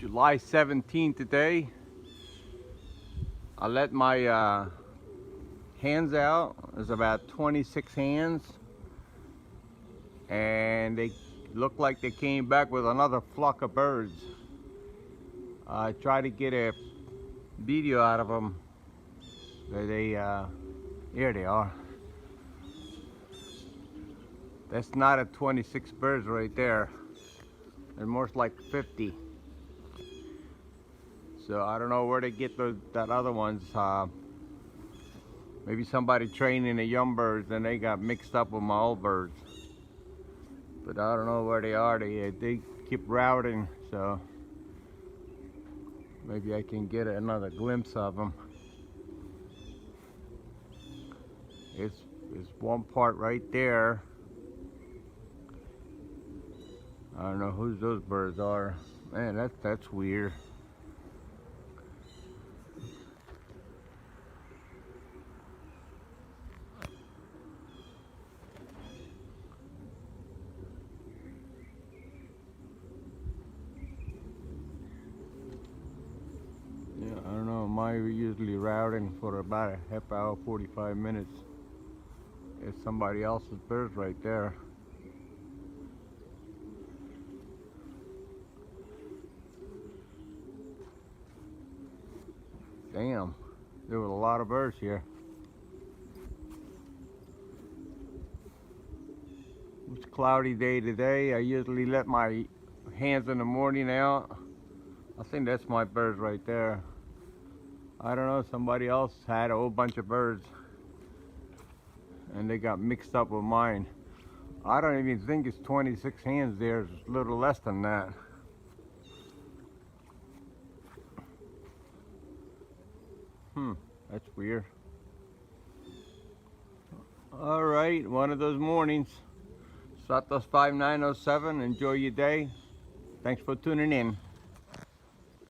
July 17th today. I let my hens out. There's about 26 hens, and they look like they came back with another flock of birds. I tried to get a video out of them. Here they are. That's not a 26 birds right there. They're more like 50. So I don't know where they get that other ones. Maybe somebody training the young birds and they got mixed up with my old birds. But I don't know where they are. They keep routing, so maybe I can get another glimpse of them. It's one part right there. I don't know whose those birds are. Man, that's weird. Yeah, I don't know. Mine usually routing for about a half hour, 45 minutes. It's somebody else's birds right there. Damn, there were a lot of birds here. It's a cloudy day today. I usually let my hens in the morning out. I think that's my birds right there. I don't know, somebody else had a whole bunch of birds and they got mixed up with mine. I don't even think it's 26 hens there. It's a little less than that. That's weird. All right, one of those mornings. Satos 5907, enjoy your day. Thanks for tuning in.